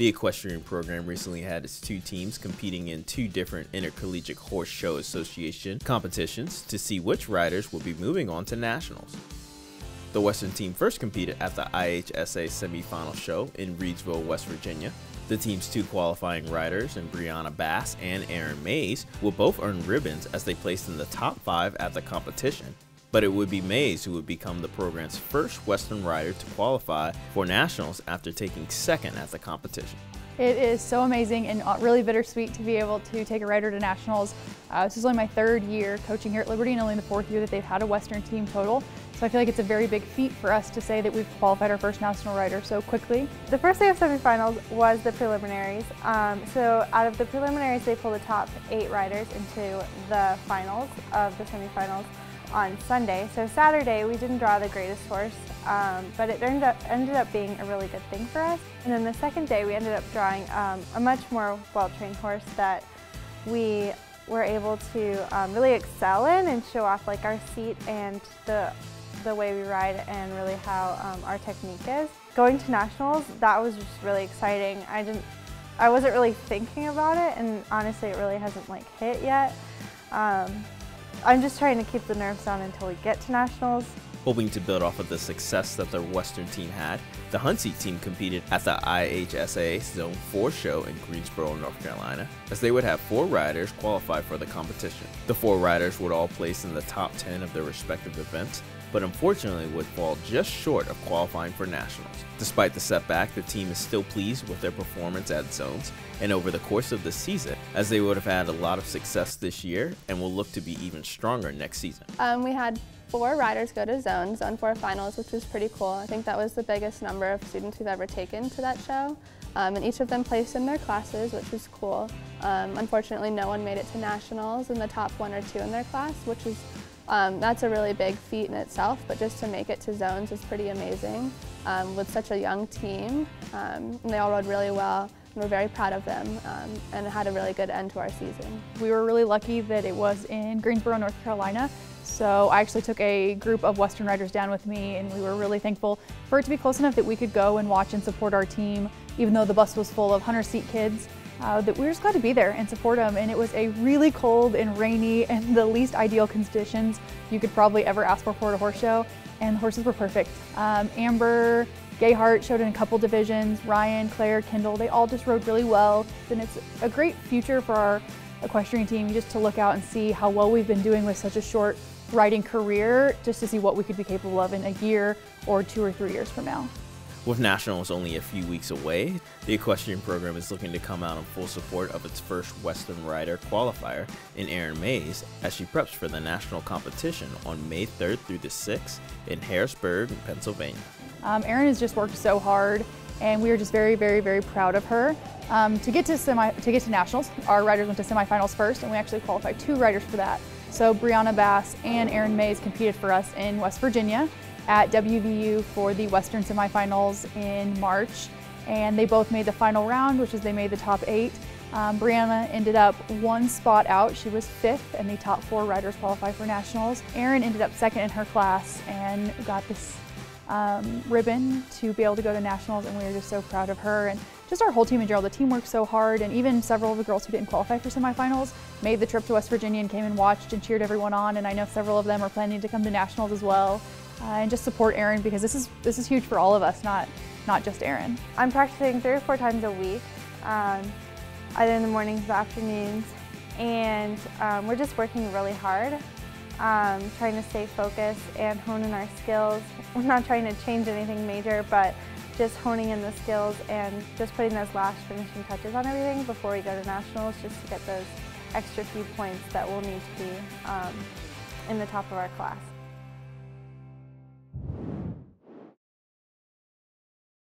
The equestrian program recently had its two teams competing in two different Intercollegiate Horse Show Association competitions to see which riders will be moving on to nationals. The Western team first competed at the IHSA semifinal show in Reedsville, West Virginia. The team's two qualifying riders, Brianna Bass and Erin Mays, will both earn ribbons as they placed in the top 5 at the competition. But it would be Mays who would become the program's first Western rider to qualify for nationals after taking second at the competition. It is so amazing and really bittersweet to be able to take a rider to nationals. This is only my 3rd year coaching here at Liberty and only the 4th year that they've had a Western team total. So I feel like it's a very big feat for us to say that we've qualified our first national rider so quickly. The first day of semifinals was the preliminaries. So out of the preliminaries, they pulled the top 8 riders into the finals of the semifinals on Sunday. So Saturday we didn't draw the greatest horse, but it ended up being a really good thing for us. And then the second day we ended up drawing a much more well-trained horse that we were able to really excel in and show off like our seat and the way we ride and really how our technique is. Going to nationals, that was just really exciting. I wasn't really thinking about it, and honestly it really hasn't like hit yet. I'm just trying to keep the nerves down until we get to nationals. Hoping to build off of the success that the Western team had, the Huntsy team competed at the IHSA Zone 4 show in Greensboro, North Carolina, as they would have 4 riders qualify for the competition. The 4 riders would all place in the top 10 of their respective events, but unfortunately would fall just short of qualifying for nationals. Despite the setback, the team is still pleased with their performance at zones and over the course of the season, as they would have had a lot of success this year and will look to be even stronger next season. We had 4 riders go to Zone 4 finals, which was pretty cool. I think that was the biggest number of students we've ever taken to that show. And each of them placed in their classes, which was cool. Unfortunately, no one made it to nationals in the top 1 or 2 in their class, which is that's a really big feat in itself, but just to make it to zones is pretty amazing with such a young team. And they all rode really well, and we're very proud of them, and had a really good end to our season. We were really lucky that it was in Greensboro, North Carolina. So I actually took a group of Western riders down with me, and we were really thankful for it to be close enough that we could go and watch and support our team, even though the bus was full of 100-seat kids. That we were just glad to be there and support them, and it was a really cold and rainy and the least ideal conditions you could probably ever ask for at a horse show, and the horses were perfect. Amber, Gayhart showed in a couple divisions, Ryan, Claire, Kendall, they all just rode really well, and it's a great future for our equestrian team just to look out and see how well we've been doing with such a short riding career, just to see what we could be capable of in a year or 2 or 3 years from now. With nationals only a few weeks away, the equestrian program is looking to come out in full support of its first Western rider qualifier in Erin Mays as she preps for the national competition on May 3rd through the 6th in Harrisburg, Pennsylvania. Erin has just worked so hard, and we are just very, very, very proud of her. To get to nationals, our riders went to semifinals first, and we actually qualified 2 riders for that. So Brianna Bass and Erin Mays competed for us in West Virginia at WVU for the Western semifinals in March, and they both made the final round, which is they made the top 8. Brianna ended up 1 spot out. She was 5th, and the top 4 riders qualified for nationals. Erin ended up 2nd in her class and got this ribbon to be able to go to nationals, and we are just so proud of her. And just our whole team in general, the team worked so hard, and even several of the girls who didn't qualify for semifinals made the trip to West Virginia and came and watched and cheered everyone on, and I know several of them are planning to come to nationals as well. And just support Erin, because this is huge for all of us, not just Erin. I'm practicing 3 or 4 times a week, either in the mornings or afternoons, and we're just working really hard, trying to stay focused and hone in our skills. We're not trying to change anything major, but just honing in the skills and just putting those last finishing touches on everything before we go to nationals, just to get those extra few points that we'll need to be in the top of our class.